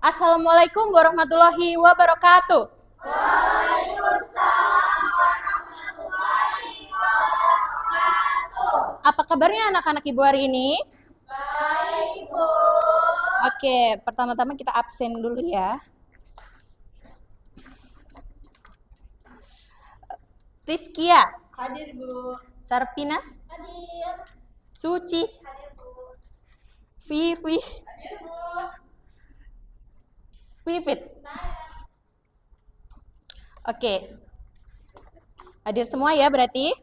Assalamualaikum warahmatullahi wabarakatuh. Waalaikumsalam warahmatullahi wabarakatuh. Apa kabarnya anak-anak Ibu hari ini? Baik, Bu. Oke, pertama-tama kita absen dulu ya. Rizkia, Hadir, Bu. Sarpina, Hadir. Suci, Hadir, Bu. Vivi, Hadir, Bu. Pipit. Saya. Oke. Hadir semua ya berarti?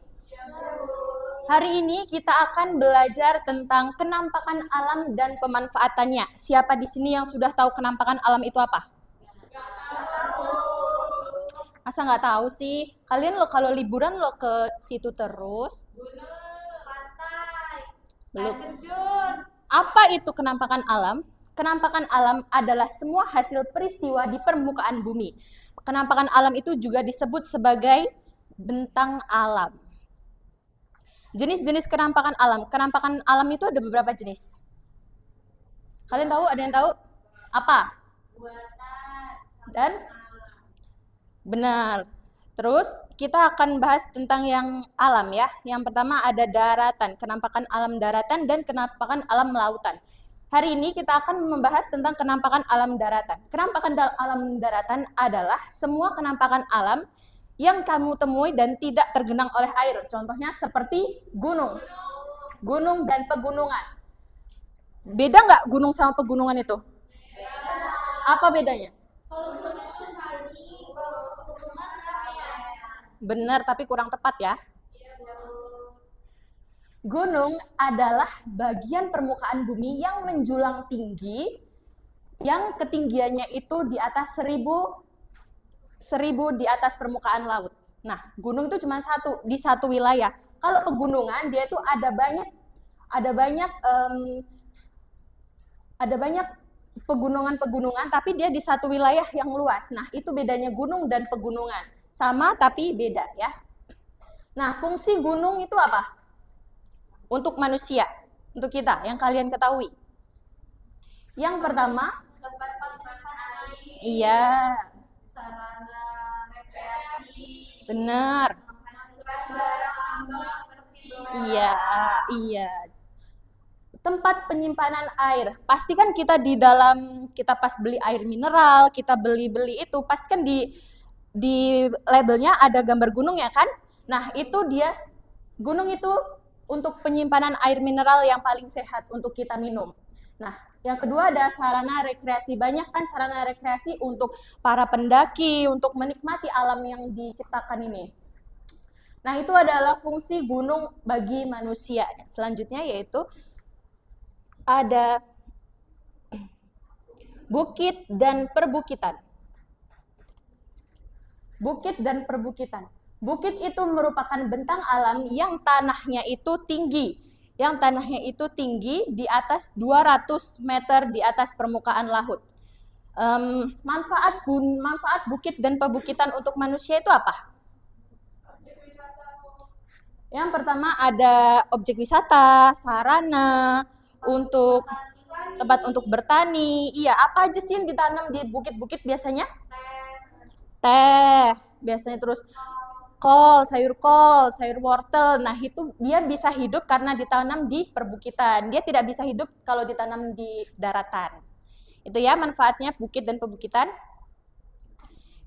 Hari ini kita akan belajar tentang kenampakan alam dan pemanfaatannya. Siapa di sini yang sudah tahu kenampakan alam itu apa? Masa nggak tahu sih? Kalian lo kalau liburan lo ke situ terus? Gunung, pantai, Belum. air terjun. Apa itu kenampakan alam? Kenampakan alam adalah semua hasil peristiwa di permukaan bumi. Kenampakan alam itu juga disebut sebagai bentang alam. Jenis-jenis kenampakan alam. Kenampakan alam itu ada beberapa jenis. Kalian tahu? Ada yang tahu? Apa? Buatan. Dan? Benar. Terus kita akan bahas tentang yang alam ya. Yang pertama ada daratan. Kenampakan alam daratan dan kenampakan alam lautan. Hari ini kita akan membahas tentang kenampakan alam daratan. Kenampakan alam daratan adalah semua kenampakan alam yang kamu temui dan tidak tergenang oleh air. Contohnya seperti gunung. Gunung dan pegunungan. Beda nggak gunung sama pegunungan itu? Apa bedanya? Kalau gunung salji, kalau pegunungan air. Benar, tapi kurang tepat ya. Gunung adalah bagian permukaan bumi yang menjulang tinggi, yang ketinggiannya itu di atas 1000 di atas permukaan laut. Nah, gunung itu cuma satu di satu wilayah. Kalau pegunungan dia itu ada banyak pegunungan-pegunungan, tapi dia di satu wilayah yang luas. Nah, itu bedanya gunung dan pegunungan. Sama tapi beda ya. Nah, fungsi gunung itu apa? Untuk manusia, untuk kita, yang kalian ketahui. Yang pertama, tempat penyimpanan air. Iya, Sarana rekreasi. benar. Menghasilkan barang tambang seperti Iya. Tempat penyimpanan air. Pasti kan kita kita pas beli air mineral, kita beli itu, pasti kan di labelnya ada gambar gunung ya kan? Nah, itu dia gunung itu untuk penyimpanan air mineral yang paling sehat untuk kita minum. Nah, yang kedua ada sarana rekreasi. Banyak kan sarana rekreasi untuk para pendaki, untuk menikmati alam yang diciptakan ini. Nah, itu adalah fungsi gunung bagi manusia. Selanjutnya yaitu ada bukit dan perbukitan. Bukit dan perbukitan. Bukit itu merupakan bentang alam yang tanahnya itu tinggi. Yang tanahnya itu tinggi di atas 200 meter di atas permukaan laut. Manfaat bukit dan perbukitan untuk manusia itu apa? Yang pertama ada objek wisata, sarana, untuk tempat untuk bertani. Iya, apa aja sih yang ditanam di bukit-bukit biasanya? Teh, biasanya terus sayur wortel. Nah, itu dia bisa hidup karena ditanam di perbukitan. Dia tidak bisa hidup kalau ditanam di daratan. Itu ya manfaatnya bukit dan perbukitan.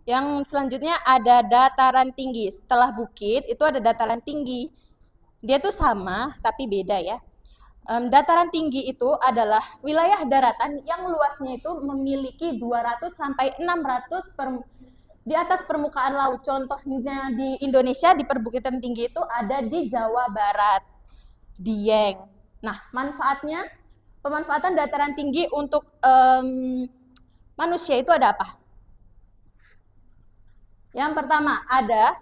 Yang selanjutnya ada dataran tinggi. Setelah bukit itu ada dataran tinggi. Dia tuh sama tapi beda ya. Dataran tinggi itu adalah wilayah daratan yang luasnya itu memiliki 200 sampai 600 di atas permukaan laut. Contohnya di Indonesia di perbukitan tinggi itu ada di Jawa Barat, Dieng. Nah, pemanfaatan dataran tinggi untuk manusia itu ada apa? Yang pertama ada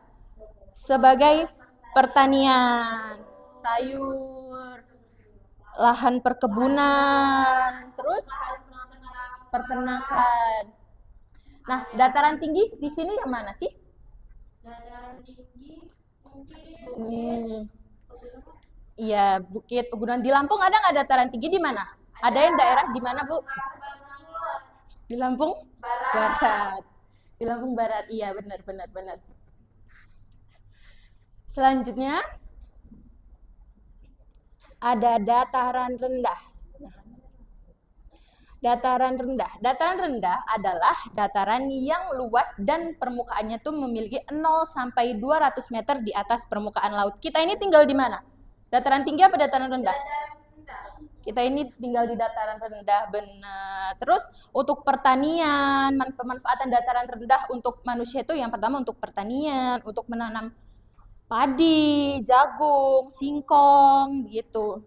sebagai pertanian, sayur, lahan perkebunan, terus peternakan. Nah, dataran tinggi di sini yang mana sih? Dataran tinggi mungkin Iya, bukit pegunungan. Di Lampung ada nggak dataran tinggi di mana? Ada yang daerah di mana, Bu? Di Lampung? Barat. Di Lampung Barat, iya benar. Selanjutnya ada dataran rendah. Dataran rendah adalah dataran yang luas dan permukaannya tuh memiliki 0 sampai 200 meter di atas permukaan laut. Kita ini tinggal di mana? Dataran tinggi apa dataran rendah? Kita ini tinggal di dataran rendah, benar. Terus untuk pertanian, pemanfaatan dataran rendah untuk manusia itu yang pertama untuk pertanian, untuk menanam padi, jagung, singkong, gitu.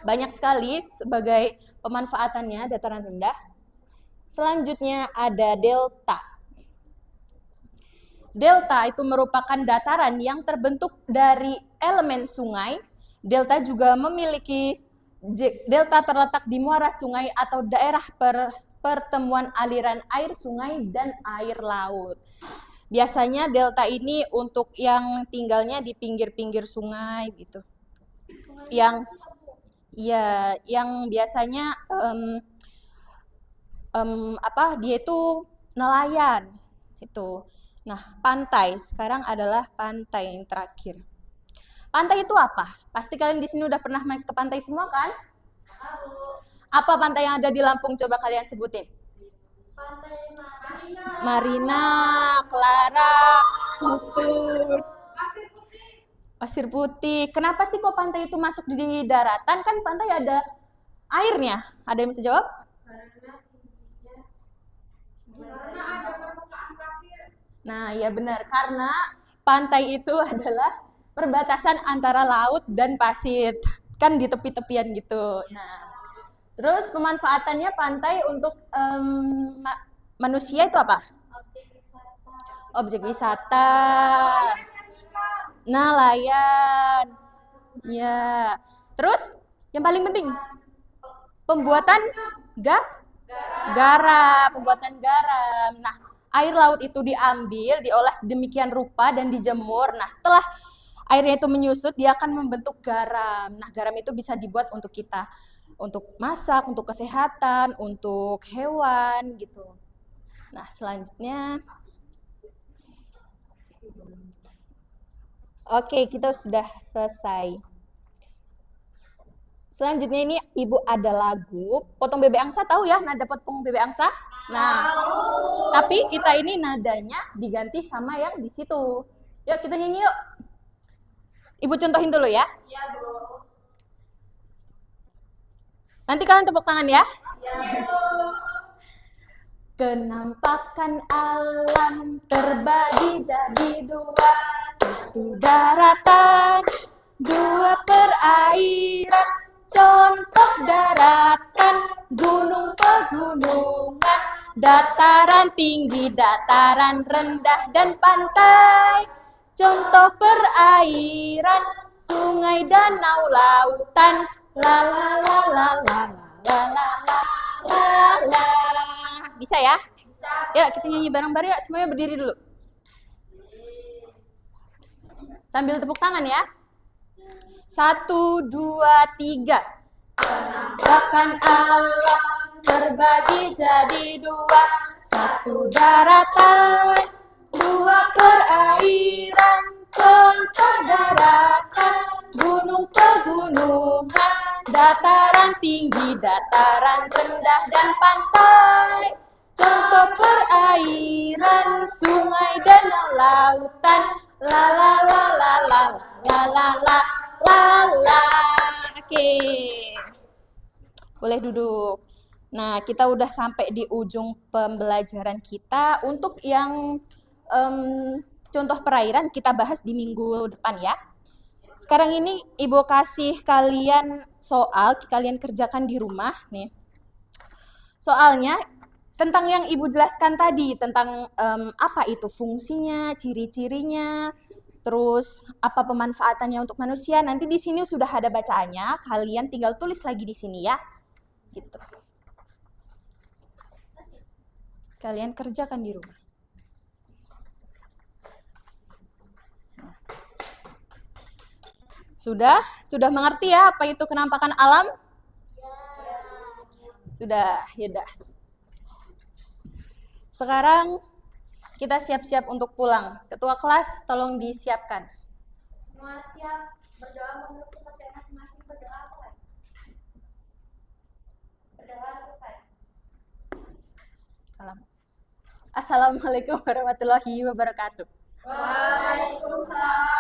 Banyak sekali sebagai pemanfaatannya dataran rendah. Selanjutnya ada delta. Delta itu merupakan dataran yang terbentuk dari elemen sungai. Delta juga memiliki delta terletak di muara sungai atau daerah pertemuan aliran air sungai dan air laut. Biasanya delta ini untuk yang tinggalnya di pinggir-pinggir sungai gitu. Yang biasanya dia itu nelayan itu. Nah, pantai sekarang adalah pantai yang terakhir. Pantai itu apa? Pasti kalian di sini udah pernah main ke pantai semua kan? Apa pantai yang ada di Lampung? Coba kalian sebutin. Pantai Marina, Clara, Pucur, Pasir Putih. Kenapa sih kok pantai itu masuk di daratan? Kan pantai ada airnya. Ada yang bisa jawab? Karena ada permukaan pasir. Nah, ya benar. Karena pantai itu adalah perbatasan antara laut dan pasir. Kan di tepi-tepian gitu. Nah, terus pemanfaatannya pantai untuk manusia itu apa? Objek wisata. Nelayan. Ya. Terus yang paling penting pembuatan garam, pembuatan garam. Nah, air laut itu diambil, diolah sedemikian rupa dan dijemur. Nah, setelah airnya itu menyusut, dia akan membentuk garam. Nah, garam itu bisa dibuat untuk kita, untuk masak, untuk kesehatan, untuk hewan gitu. Nah, selanjutnya oke, kita sudah selesai. Selanjutnya ini Ibu ada lagu Potong Bebek Angsa, tahu ya nada Potong Bebek Angsa? Nah, tapi kita ini nadanya diganti sama yang di situ. Yuk kita nyanyi yuk. Ibu contohin dulu ya. Iya, Bu. Nanti kalian tepuk tangan ya. Iya, Bu. Kenampakan alam terbagi jadi dua, satu daratan, dua perairan. Contoh daratan, gunung pegunungan, dataran tinggi, dataran rendah, dan pantai. Contoh perairan, sungai, danau, lautan. La la la la la la la la la la. Bisa ya? Bisa. Yuk kita nyanyi bareng-bareng ya. Semuanya berdiri dulu. Sambil tepuk tangan ya. 1, 2, 3. Kenampakan alam terbagi jadi dua, satu daratan, dua perairan. Contoh daratan, gunung pegunungan, dataran tinggi, dataran rendah, dan pantai. Contoh perairan, sungai, danau, lautan. La la la la la la la la la la. Oke. Boleh duduk. Nah, kita udah sampai di ujung pembelajaran kita. Untuk yang contoh perairan kita bahas di minggu depan ya. Sekarang ini Ibu kasih kalian soal, kalian kerjakan di rumah nih. Soalnya tentang yang Ibu jelaskan tadi, tentang apa itu fungsinya, ciri-cirinya, terus apa pemanfaatannya untuk manusia. Nanti di sini sudah ada bacaannya, kalian tinggal tulis lagi di sini ya. Gitu. kalian kerjakan di rumah. Sudah mengerti ya apa itu kenampakan alam? Sudah, yaudah. Sekarang kita siap-siap untuk pulang. Ketua kelas, tolong disiapkan. Semua siap berdoa menurut kepercayaan masing-masing. Berdoa apa kan? Berdoa selesai. Salam. Assalamualaikum warahmatullahi wabarakatuh. Waalaikumsalam